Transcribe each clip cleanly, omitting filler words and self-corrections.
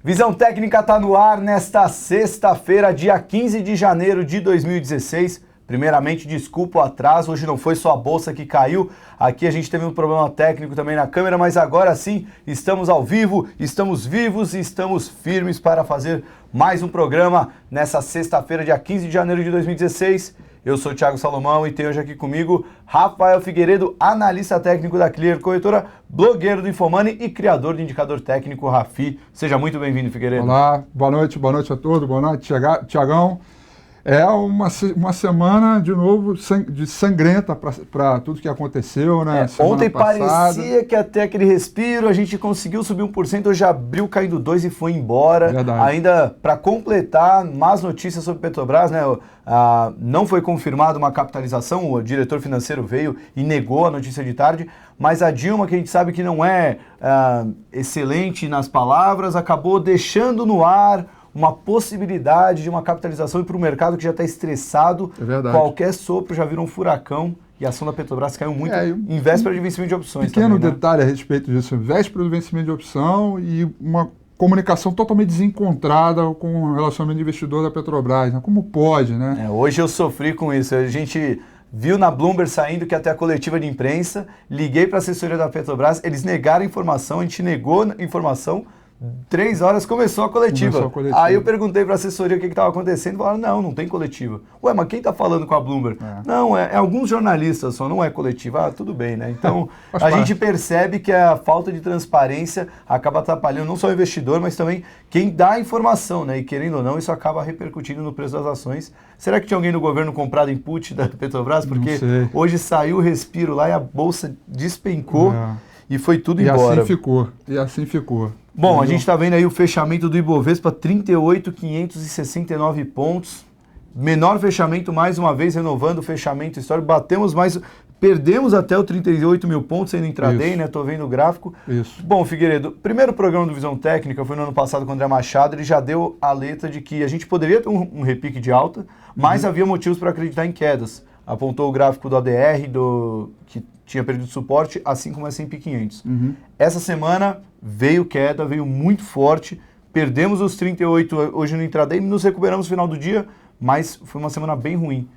Visão Técnica está no ar nesta sexta-feira, dia 15 de janeiro de 2016. Primeiramente, desculpa o atraso, hoje não foi só a bolsa que caiu, aqui a gente teve um problema técnico também na câmera, mas agora sim, estamos ao vivo, estamos vivos e estamos firmes para fazer mais um programa nessa sexta-feira, dia 15 de janeiro de 2016. Eu sou o Thiago Salomão e tenho hoje aqui comigo Rafael Figueiredo, analista técnico da Clear Corretora, blogueiro do Infomoney e criador do indicador técnico Rafi. Seja muito bem-vindo, Figueiredo. Olá, boa noite a todos, boa noite, Thiagão. É uma semana, de novo, sangrenta para tudo que aconteceu, né? Ontem parecia que até aquele respiro, a gente conseguiu subir 1%, hoje abriu caindo 2% e foi embora. Verdade. Ainda para completar, más notícias sobre Petrobras, né? Não foi confirmada uma capitalização, o diretor financeiro veio e negou a notícia de tarde, mas a Dilma, que a gente sabe que não é excelente nas palavras, acabou deixando no ar uma possibilidade de uma capitalização e para o mercado que já está estressado, qualquer sopro já vira um furacão e a ação da Petrobras caiu muito em véspera de vencimento de opções. Pequeno também, né? detalhe a respeito disso, véspera do vencimento de opção e uma comunicação totalmente desencontrada com o relacionamento de investidor da Petrobras, né? Como pode, né? Hoje eu sofri com isso, a gente viu na Bloomberg saindo que até a coletiva de imprensa, liguei para a assessoria da Petrobras, eles negaram a informação, a gente negou a informação, 3 horas começou a coletiva. Aí eu perguntei para a assessoria o que estava acontecendo e falaram, não tem coletiva. Ué, mas quem está falando com a Bloomberg? Não, é alguns jornalistas só, não é coletiva. Ah, tudo bem, né? Então, a gente percebe que a falta de transparência acaba atrapalhando não só o investidor, mas também quem dá a informação, né? E querendo ou não, isso acaba repercutindo no preço das ações. Será que tinha alguém no governo comprado input da Petrobras? Porque hoje saiu o respiro lá e a bolsa despencou e foi tudo embora. E assim ficou. Bom, a gente está vendo aí o fechamento do Ibovespa, 38.569 pontos. Menor fechamento, mais uma vez, renovando o fechamento histórico. Perdemos até o 38 mil pontos sendo intraday, né? Tô vendo o gráfico. Isso. Bom, Figueiredo, primeiro programa do Visão Técnica foi no ano passado com o André Machado. Ele já deu a letra de que a gente poderia ter um repique de alta, mas havia motivos para acreditar em quedas. Apontou o gráfico do ADR, que tinha perdido suporte, assim como a S&P 500. Essa semana veio queda, veio muito forte, perdemos os 38 hoje no intraday, nos recuperamos no final do dia, mas foi uma semana bem ruim.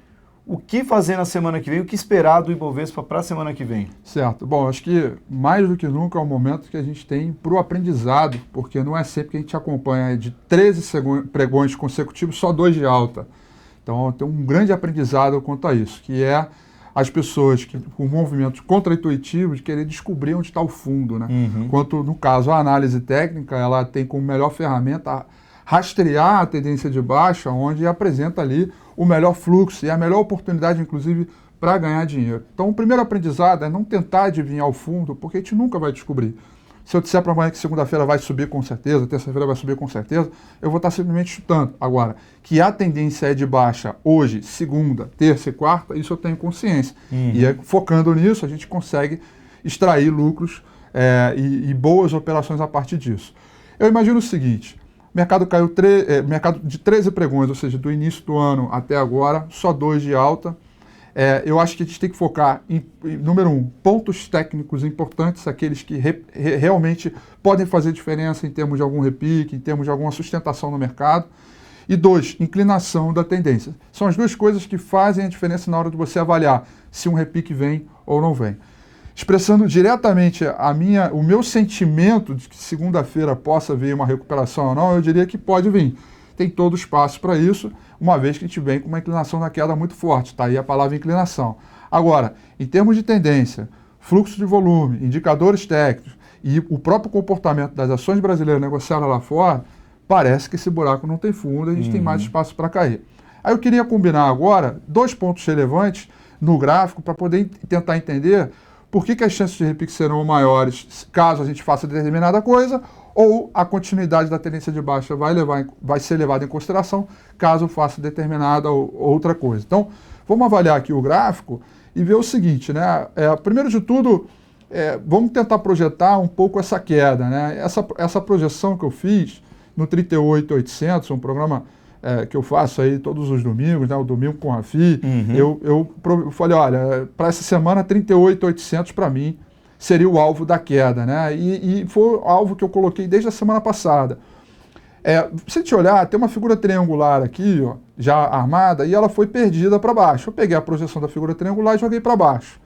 O que fazer na semana que vem? O que esperar do Ibovespa para a semana que vem? Certo. Bom, acho que mais do que nunca é o momento que a gente tem para o aprendizado, porque não é sempre que a gente acompanha de 13 pregões consecutivos, só 2 de alta. Então tem um grande aprendizado quanto a isso, que é as pessoas com movimentos contra-intuitivos de querer descobrir onde está o fundo, né? Enquanto, no caso, a análise técnica, ela tem como melhor ferramenta rastrear a tendência de baixa, onde apresenta ali o melhor fluxo e a melhor oportunidade, inclusive, para ganhar dinheiro. Então, o primeiro aprendizado é não tentar adivinhar o fundo, porque a gente nunca vai descobrir. Se eu disser para amanhã que segunda-feira vai subir com certeza, terça-feira vai subir com certeza, eu vou estar simplesmente chutando. Agora, que a tendência é de baixa hoje, segunda, terça e quarta, isso eu tenho consciência. E focando nisso, a gente consegue extrair lucros e boas operações a partir disso. Eu imagino o seguinte, o mercado caiu mercado de 13 pregões, ou seja, do início do ano até agora, só 2 de alta. Eu acho que a gente tem que focar em, número 1, pontos técnicos importantes, aqueles que realmente podem fazer diferença em termos de algum repique, em termos de alguma sustentação no mercado. E 2, inclinação da tendência. São as duas coisas que fazem a diferença na hora de você avaliar se um repique vem ou não vem. Expressando diretamente o meu sentimento de que segunda-feira possa vir uma recuperação ou não, eu diria que pode vir. Tem todo o espaço para isso, uma vez que a gente vem com uma inclinação na queda muito forte. Está aí a palavra inclinação. Agora, em termos de tendência, fluxo de volume, indicadores técnicos e o próprio comportamento das ações brasileiras negociadas lá fora, parece que esse buraco não tem fundo e a gente tem mais espaço para cair. Aí eu queria combinar agora 2 pontos relevantes no gráfico para poder tentar entender por que as chances de repique serão maiores caso a gente faça determinada coisa ou a continuidade da tendência de baixa vai ser levada em consideração caso faça determinada outra coisa. Então, vamos avaliar aqui o gráfico e ver o seguinte, né? Primeiro de tudo, vamos tentar projetar um pouco essa queda, né? Essa projeção que eu fiz no 38.800, um programa que eu faço aí todos os domingos, né? O domingo com a Rafi, eu falei, olha, para essa semana 38.800 para mim seria o alvo da queda, né? E foi o alvo que eu coloquei desde a semana passada. Se a gente olhar, tem uma figura triangular aqui, ó, já armada, e ela foi perdida para baixo. Eu peguei a projeção da figura triangular e joguei para baixo.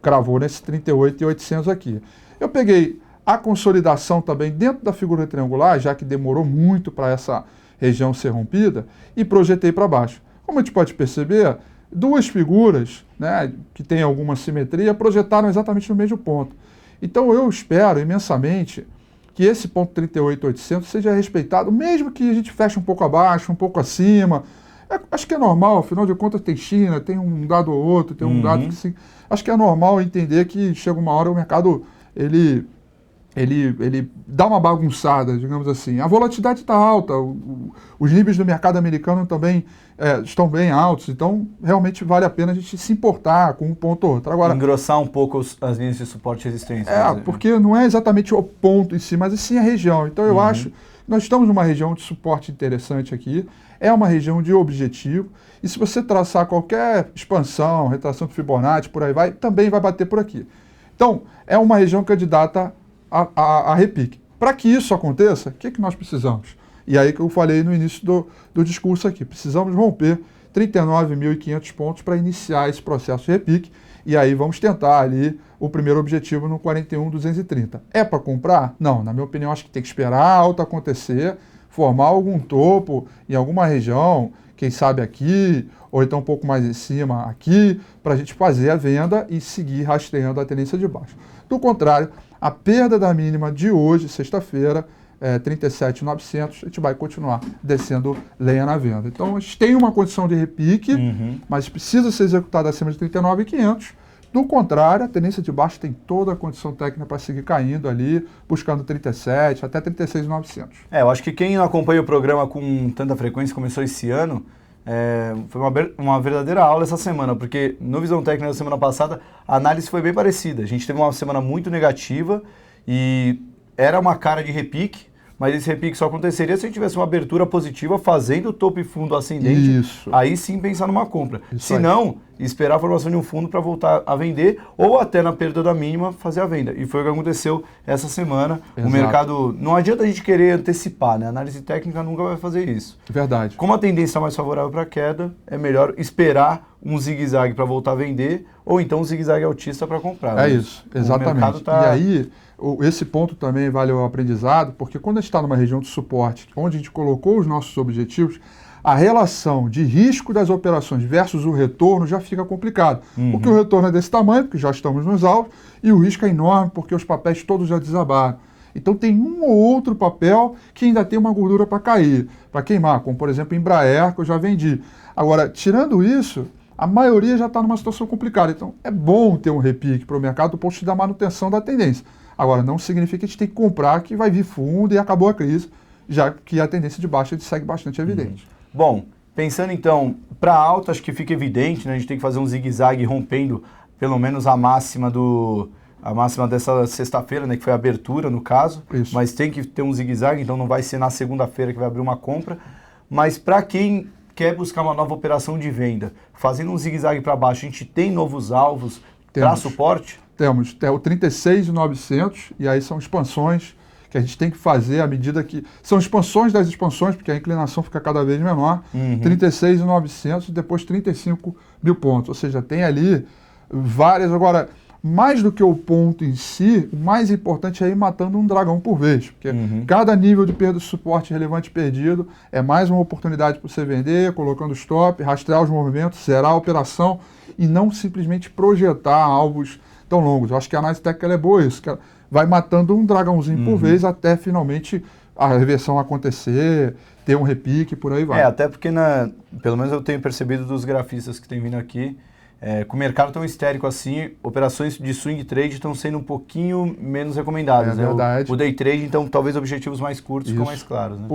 Cravou nesse 38.800 aqui. Eu peguei a consolidação também dentro da figura triangular, já que demorou muito para essa região ser rompida, e projetei para baixo. Como a gente pode perceber, duas figuras, né, que têm alguma simetria, projetaram exatamente no mesmo ponto. Então eu espero imensamente que esse ponto 38.800 seja respeitado, mesmo que a gente feche um pouco abaixo, um pouco acima. Acho que é normal, afinal de contas tem China, tem um dado ou outro, tem um dado que sim. Acho que é normal entender que chega uma hora o mercado ele dá uma bagunçada, digamos assim. A volatilidade está alta, os níveis do mercado americano também estão bem altos, então realmente vale a pena a gente se importar com um ponto ou outro. Agora, engrossar um pouco as linhas de suporte e resistência. Porque não é exatamente o ponto em si, mas sim a região. Então eu acho que nós estamos numa região de suporte interessante aqui, é uma região de objetivo, e se você traçar qualquer expansão, retração de Fibonacci, por aí vai, também vai bater por aqui. Então, é uma região candidata a repique. Para que isso aconteça, o que nós precisamos? E aí que eu falei no início do discurso aqui, precisamos romper 39.500 pontos para iniciar esse processo de repique, e aí vamos tentar ali o primeiro objetivo no 41.230. É para comprar? Não, na minha opinião acho que tem que esperar a alta acontecer, formar algum topo em alguma região, quem sabe aqui, ou então um pouco mais em cima aqui, para a gente fazer a venda e seguir rastreando a tendência de baixo. Do contrário, a perda da mínima de hoje, sexta-feira, 37.900, a gente vai continuar descendo lenha na venda. Então, a gente tem uma condição de repique, mas precisa ser executado acima de 39.500. Do contrário, a tendência de baixo tem toda a condição técnica para seguir caindo ali, buscando 37 até 36.900. Eu acho que quem acompanha o programa com tanta frequência, começou esse ano, foi uma verdadeira aula essa semana, porque no Visão Técnica da semana passada, a análise foi bem parecida. A gente teve uma semana muito negativa e era uma cara de repique, mas esse repique só aconteceria se a gente tivesse uma abertura positiva fazendo o topo e fundo ascendente. Isso. Aí sim pensar numa compra. Isso se não, esperar a formação de um fundo para voltar a vender ou até na perda da mínima fazer a venda. E foi o que aconteceu essa semana. Exato. O mercado, não adianta a gente querer antecipar, né? A análise técnica nunca vai fazer isso. Verdade. Como a tendência está mais favorável para a queda, é melhor esperar um zigue-zague para voltar a vender ou então um zigue-zague altista para comprar. É isso, exatamente. E aí, esse ponto também vale o aprendizado, porque quando a gente está numa região de suporte, onde a gente colocou os nossos objetivos, a relação de risco das operações versus o retorno já fica complicado. Porque o retorno é desse tamanho, porque já estamos nos alvos, e o risco é enorme, porque os papéis todos já desabaram. Então tem um ou outro papel que ainda tem uma gordura para cair, para queimar, como por exemplo Embraer, que eu já vendi. Agora, tirando isso, a maioria já está numa situação complicada. Então é bom ter um repique para o mercado do ponto de vista da manutenção da tendência. Agora, não significa que a gente tem que comprar que vai vir fundo e acabou a crise, já que a tendência de baixa segue bastante evidente. Bom, pensando então para alta, acho que fica evidente, né? A gente tem que fazer um zigue-zague rompendo pelo menos a máxima dessa sexta-feira, né? Que foi a abertura no caso. Isso. Mas tem que ter um zigue-zague, então não vai ser na segunda-feira que vai abrir uma compra. Mas para quem quer buscar uma nova operação de venda, fazendo um zigue-zague para baixo, a gente tem novos alvos para suporte? Temos o 36.900, e aí são expansões que a gente tem que fazer à medida que... São expansões das expansões, porque a inclinação fica cada vez menor. 36.900 e depois 35.000 pontos. Ou seja, tem ali várias... Agora, mais do que o ponto em si, o mais importante é ir matando um dragão por vez. Porque cada nível de perda de suporte relevante perdido é mais uma oportunidade para você vender, colocando stop, rastrear os movimentos, zerar a operação e não simplesmente projetar alvos tão longos. Eu acho que a análise técnica é boa isso, que ela vai matando um dragãozinho por vez até finalmente a reversão acontecer, ter um repique, por aí vai. Até porque, pelo menos eu tenho percebido dos grafistas que têm vindo aqui, com o mercado tão histérico assim, operações de swing trade estão sendo um pouquinho menos recomendadas. É verdade. O day trade, então, talvez objetivos mais curtos ficam mais claros. Né?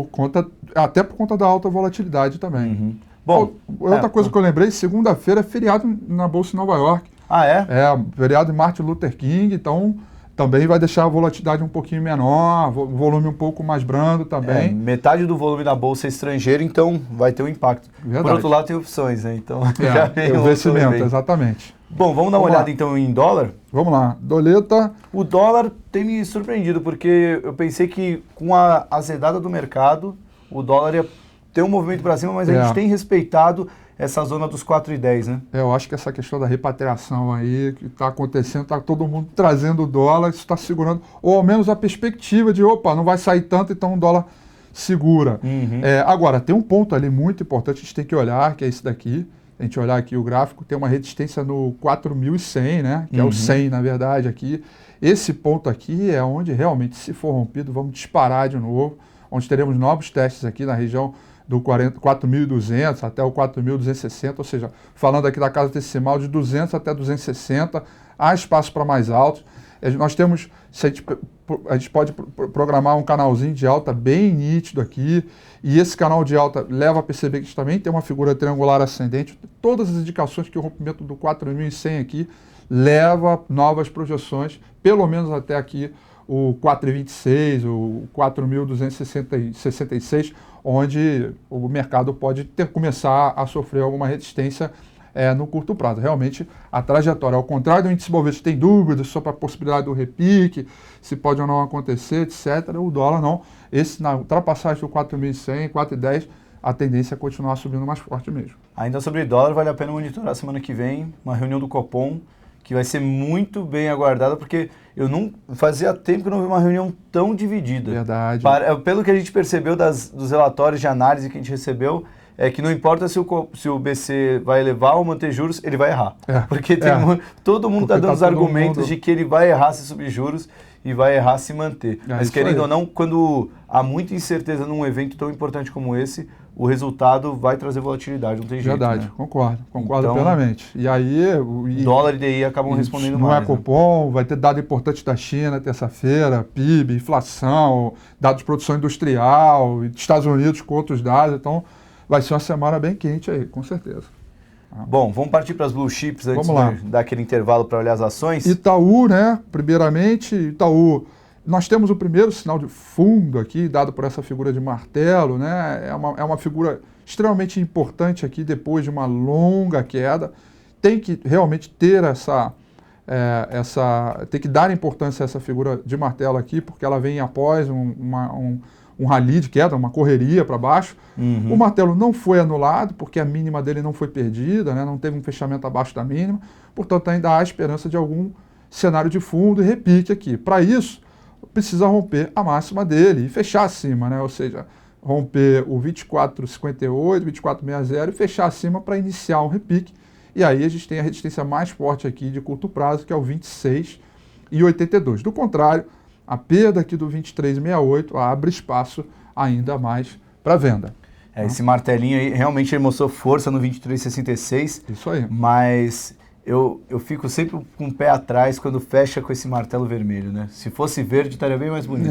Até por conta da alta volatilidade também. Bom, outra coisa que eu lembrei, segunda-feira é feriado na Bolsa de Nova York. Ah, é? É, feriado de Martin Luther King, então também vai deixar a volatilidade um pouquinho menor, o volume um pouco mais brando também. Metade do volume da bolsa é estrangeiro, então vai ter um impacto. Verdade. Por outro lado, tem opções, né? Então já vem o vencimento, exatamente. Bom, vamos dar uma olhada então em dólar? Vamos lá, doleta. O dólar tem me surpreendido, porque eu pensei que com a azedada do mercado, o dólar ia ter um movimento para cima, mas a gente tem respeitado essa zona dos 4,10, né? Eu acho que essa questão da repatriação aí que está acontecendo, está todo mundo trazendo o dólar, isso está segurando, ou ao menos a perspectiva de, opa, não vai sair tanto, então o dólar segura. Agora, tem um ponto ali muito importante, a gente tem que olhar, que é esse daqui. A gente olhar aqui o gráfico, tem uma resistência no 4.100, né? Que é o 100, na verdade, aqui. Esse ponto aqui é onde realmente, se for rompido, vamos disparar de novo, onde teremos novos testes aqui na região do 4.200 até o 4.260, ou seja, falando aqui da casa decimal de 200 até 260, há espaço para mais altos. Nós temos, a gente pode programar um canalzinho de alta bem nítido aqui, e esse canal de alta leva a perceber que a gente também tem uma figura triangular ascendente. Todas as indicações que o rompimento do 4.100 aqui leva a novas projeções, pelo menos até aqui o 4.26, o 4.266, onde o mercado pode começar a sofrer alguma resistência no curto prazo. Realmente, a trajetória, ao contrário do índice Bovespa, tem dúvidas sobre a possibilidade do repique, se pode ou não acontecer, etc. O dólar não. Na ultrapassagem do 4.100, 4,10, a tendência é continuar subindo mais forte mesmo. Ainda sobre dólar, vale a pena monitorar semana que vem uma reunião do Copom, que vai ser muito bem aguardada, porque fazia tempo que eu não vi uma reunião tão dividida. Verdade. Pelo que a gente percebeu dos relatórios de análise que a gente recebeu, é que não importa se o BC vai elevar ou manter juros, ele vai errar. Porque todo mundo está dando os argumentos de que ele vai errar se subir juros e vai errar se manter. Mas querendo ou não, quando há muita incerteza num evento tão importante como esse, o resultado vai trazer volatilidade, não tem jeito. Verdade, né? Concordo então, plenamente. E aí... Dólar e DI acabam respondendo mais. Não é Copom, vai ter dado importante da China terça-feira, PIB, inflação, dados de produção industrial, Estados Unidos com outros dados, então vai ser uma semana bem quente aí, com certeza. Bom, vamos partir para as blue chips antes de dar aquele intervalo para olhar as ações. Itaú, né? Primeiramente, Itaú. Nós temos o primeiro sinal de fundo aqui, dado por essa figura de martelo, né? É uma figura extremamente importante aqui, depois de uma longa queda. Tem que realmente ter tem que dar importância a essa figura de martelo aqui, porque ela vem após um rally de queda, uma correria para baixo. O martelo não foi anulado, porque a mínima dele não foi perdida, né? Não teve um fechamento abaixo da mínima, portanto ainda há esperança de algum cenário de fundo e repique aqui. Para isso, precisa romper a máxima dele e fechar acima, né? Ou seja, romper o 24,58, 24,60 e fechar acima para iniciar um repique. E aí a gente tem a resistência mais forte aqui de curto prazo, que é o 26,82. Do contrário, a perda aqui do 23,68 abre espaço ainda mais para venda. Esse martelinho aí realmente ele mostrou força no 23,66. Isso aí. Mas eu fico sempre com o pé atrás quando fecha com esse martelo vermelho, né? Se fosse verde, estaria bem mais bonito.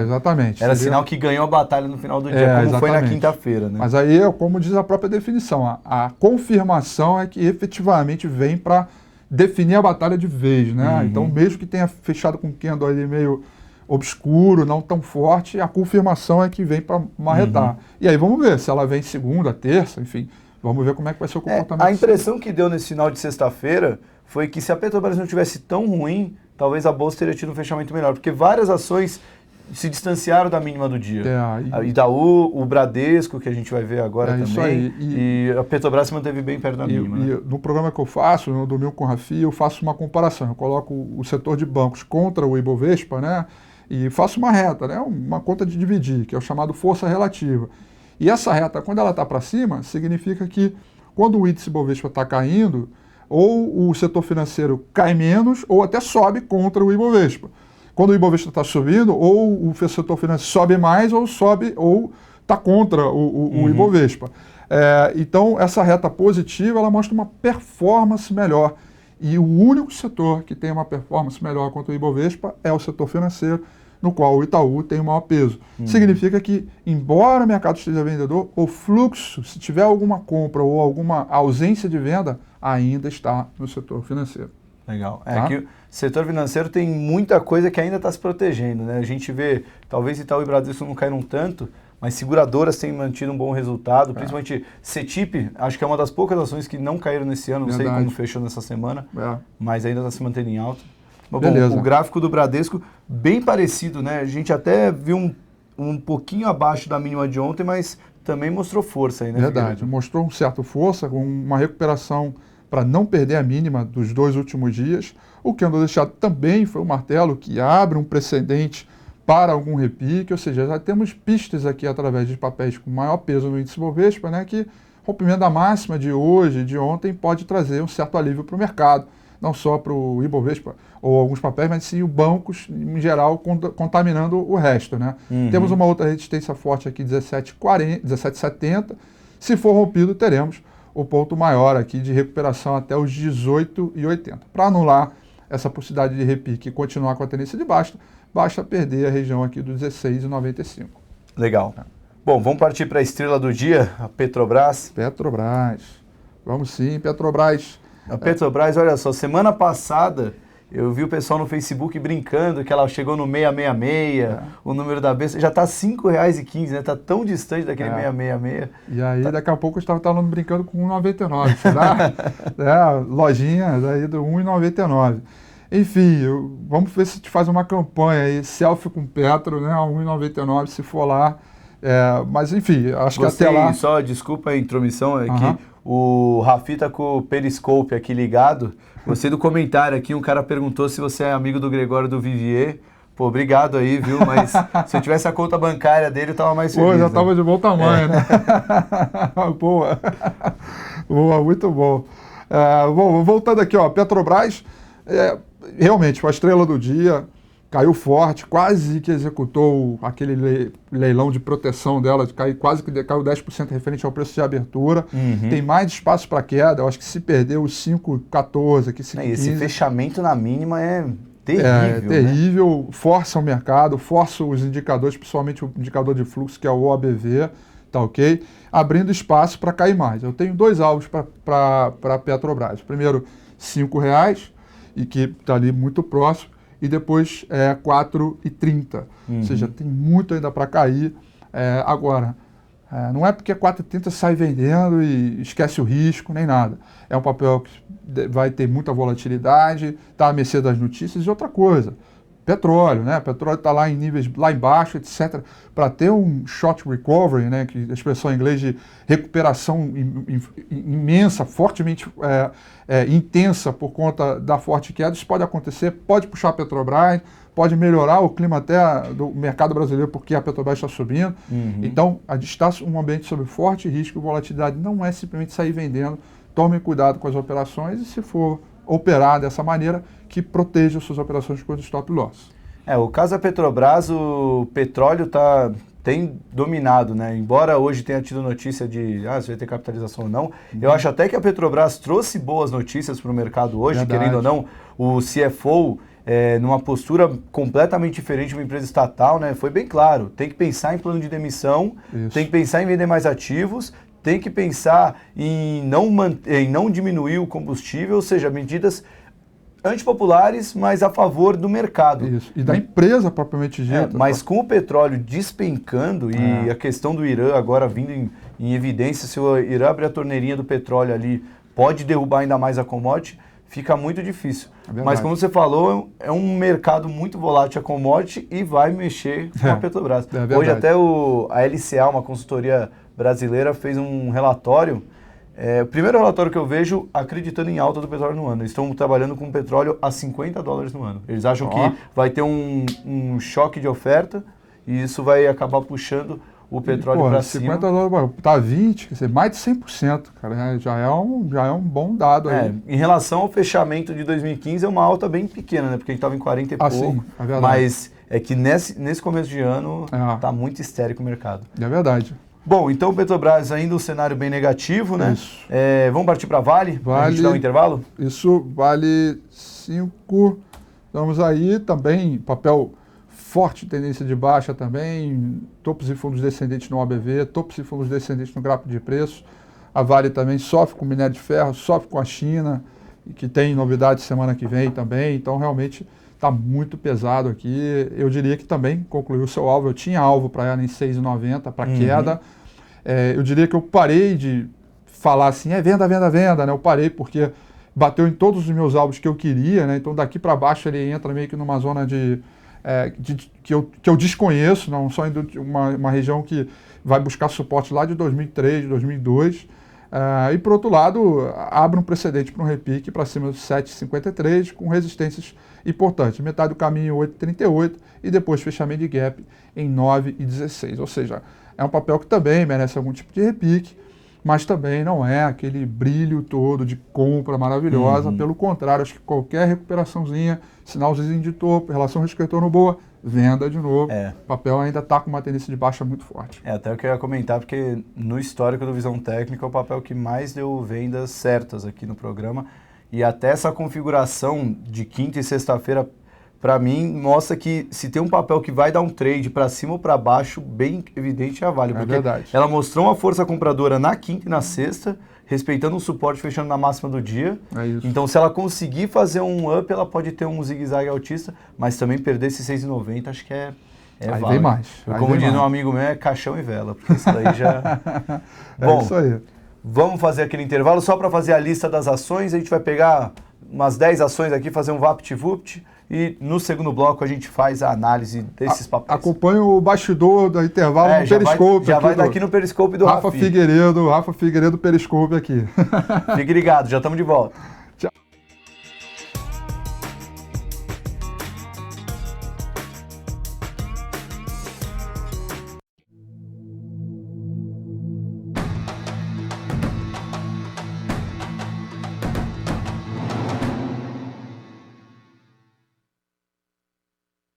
Exatamente. Era sinal que ganhou a batalha no final do dia, como foi na quinta-feira, né? Mas aí, como diz a própria definição, a confirmação é que efetivamente vem para definir a batalha de vez, né? Então, mesmo que tenha fechado com um candle ali meio obscuro, não tão forte, a confirmação é que vem para marretar. E aí vamos ver se ela vem segunda, terça, enfim, vamos ver como é que vai ser o comportamento. A impressão que deu nesse final de sexta-feira foi que se a Petrobras não tivesse tão ruim, talvez a bolsa teria tido um fechamento melhor, porque várias ações se distanciaram da mínima do dia. A Itaú, o Bradesco, que a gente vai ver agora também, e a Petrobras se manteve bem perto da mínima. E no programa que eu faço, no Domingo com o Rafi, eu faço uma comparação. Eu coloco o setor de bancos contra o Ibovespa, né? E faço uma reta, né? Uma conta de dividir, que é o chamado força relativa. E essa reta, quando ela está para cima, significa que quando o índice Ibovespa está caindo, ou o setor financeiro cai menos, ou até sobe contra o Ibovespa. Quando o Ibovespa está subindo, ou o setor financeiro sobe mais, ou está contra o Ibovespa. Então, essa reta positiva, ela mostra uma performance melhor. E o único setor que tem uma performance melhor contra o Ibovespa é o setor financeiro, no qual o Itaú tem o maior peso. Significa que, embora o mercado esteja vendedor, o fluxo, se tiver alguma compra ou alguma ausência de venda, ainda está no setor financeiro. Legal. Tá? Que o setor financeiro tem muita coisa que ainda está se protegendo, né? A gente vê, talvez Itaú e Bradesco não caíram tanto, mas seguradoras têm mantido um bom resultado, principalmente CETIP, acho que é uma das poucas ações que não caíram nesse ano, não sei como fechou nessa semana, mas ainda está se mantendo em alta. Mas, bom, o gráfico do Bradesco, bem parecido, né? A gente até viu um pouquinho abaixo da mínima de ontem, mas também mostrou força aí, né? Verdade, mostrou um certo força, com uma recuperação para não perder a mínima dos 2 últimos dias. O que andou deixado também foi o martelo, que abre um precedente para algum repique, ou seja, já temos pistas aqui através de papéis com maior peso no índice Bovespa, né, que rompimento da máxima de hoje, de ontem, pode trazer um certo alívio para o mercado, não só para o Ibovespa ou alguns papéis, mas sim os bancos, em geral, contaminando o resto. Né? Temos uma outra resistência forte aqui, 17,70. Se for rompido, teremos o ponto maior aqui de recuperação até os 18,80. Para anular essa possibilidade de repique e continuar com a tendência de baixa, basta perder a região aqui do 16,95. Legal. Bom, vamos partir para a estrela do dia, a Petrobras. Vamos sim, Petrobras. A Petrobras, olha só, semana passada eu vi o pessoal no Facebook brincando que ela chegou no 666, o número da besta já está R$ 5,15, né? Está tão distante daquele 666. E aí, daqui a pouco, eu estava brincando com 1,99, será? Lojinhas aí do 1,99. Enfim, vamos ver se te faz uma campanha aí, selfie com Petro, né? 1,99 se for lá. Mas enfim, acho que até lá... Só, desculpa a intromissão, que o Rafi tá com o Periscope aqui ligado. Gostei do comentário aqui, um cara perguntou se você é amigo do Gregório do Vivier. Pô, obrigado aí, viu? Mas se eu tivesse a conta bancária dele, eu tava mais feliz. Pô, já tava de bom tamanho, né? Boa. Boa, muito bom. Bom, voltando aqui, ó, Petrobras, realmente, a estrela do dia, caiu forte, quase que executou aquele leilão de proteção dela, quase que caiu 10% referente ao preço de abertura. Tem mais espaço para queda, eu acho que se perdeu os 5,14, aqui 5,15. Esse fechamento na mínima é terrível. Terrível, força o mercado, força os indicadores, principalmente o indicador de fluxo, que é o OABV, tá ok? Abrindo espaço para cair mais. Eu tenho 2 alvos para a Petrobras. Primeiro, R$ 5,00, e que está ali muito próximo, e depois 4,30. Ou seja, tem muito ainda para cair. Agora, não é porque 4,30 sai vendendo e esquece o risco, nem nada. É um papel que vai ter muita volatilidade, está à mercê das notícias. E outra coisa, petróleo, né? Petróleo está lá em níveis lá embaixo, etc. Para ter um short recovery, né? Que a expressão em inglês de recuperação imensa, fortemente intensa por conta da forte queda, isso pode acontecer, pode puxar a Petrobras, pode melhorar o clima até do mercado brasileiro porque a Petrobras está subindo. Então, a gente está um ambiente sob forte risco e volatilidade, não é simplesmente sair vendendo. Tomem cuidado com as operações e, se for operar dessa maneira, que proteja suas operações contra o stop loss. O caso da Petrobras, o petróleo tem dominado, né? Embora hoje tenha tido notícia de se vai ter capitalização ou não, eu acho até que a Petrobras trouxe boas notícias para o mercado hoje, Verdade. Querendo ou não, o CFO, numa postura completamente diferente de uma empresa estatal, né? Foi bem claro, tem que pensar em plano de demissão, tem que pensar em vender mais ativos, tem que pensar em não diminuir o combustível, ou seja, medidas antipopulares, mas a favor do mercado. Isso. E da empresa propriamente dita. Mas com o petróleo despencando e a questão do Irã agora vindo em evidência, se o Irã abrir a torneirinha do petróleo ali, pode derrubar ainda mais a commodity, fica muito difícil. Mas como você falou, é um mercado muito volátil a commodity e vai mexer com a Petrobras. Hoje até a LCA, uma consultoria brasileira, fez um relatório. O primeiro relatório que eu vejo acreditando em alta do petróleo no ano. Eles estão trabalhando com petróleo a $50 no ano. Eles acham que vai ter um choque de oferta e isso vai acabar puxando o petróleo para cima. $50 está 20, quer dizer, mais de 100%, cara. Já é um bom dado aí. Em relação ao fechamento de 2015, é uma alta bem pequena, né? Porque a gente estava em 40 e pouco. Sim, é verdade. Mas é que nesse começo de ano está muito histérico o mercado. É verdade. Bom, então o Petrobras ainda um cenário bem negativo, né? Isso. Vamos partir para Vale? Para a gente dar um intervalo? Isso, Vale 5. Estamos aí também, papel forte, tendência de baixa também, topos e fundos descendentes no OBV, topos e fundos descendentes no gráfico de preços. A Vale também sofre com minério de ferro, sofre com a China, que tem novidade semana que vem também, então realmente está muito pesado aqui. Eu diria que também concluiu o seu alvo. Eu tinha alvo para ela em 6,90 para queda. Eu diria que eu parei de falar assim, venda, venda, venda, né? Eu parei porque bateu em todos os meus alvos que eu queria, né? Então daqui para baixo ele entra meio que numa zona que eu desconheço, não só uma região que vai buscar suporte lá de 2003, 2002. E por outro lado, abre um precedente para um repique para cima dos 7,53 com resistências importantes. Metade do caminho 8,38 e depois fechamento de gap em 9,16. Ou seja, é um papel que também merece algum tipo de repique, mas também não é aquele brilho todo de compra maravilhosa. Pelo contrário, acho que qualquer recuperaçãozinha, sinalzinho de topo, relação risco-retorno boa, venda de novo. O papel ainda está com uma tendência de baixa muito forte. Até o que eu ia comentar, porque no histórico do Visão Técnica é o papel que mais deu vendas certas aqui no programa. E até essa configuração de quinta e sexta-feira, para mim, mostra que se tem um papel que vai dar um trade para cima ou para baixo, bem evidente é a Vale. Porque verdade. Ela mostrou uma força compradora na quinta e na sexta, respeitando um suporte, fechando na máxima do dia. Isso. Então, se ela conseguir fazer um up, ela pode ter um zigue-zague altista, mas também perder esse 6,90, acho que é aí Vale. Vem mais. Como diz um amigo meu, é caixão e vela, porque isso daí já... Bom, isso aí. Vamos fazer aquele intervalo só para fazer a lista das ações. A gente vai pegar umas 10 ações aqui, fazer um VaptVupt e no segundo bloco a gente faz a análise desses papéis. Acompanha o bastidor do intervalo no Periscope. Já vai daqui no Periscope do Rafa Figueiredo Periscope aqui. Fique ligado, já estamos de volta.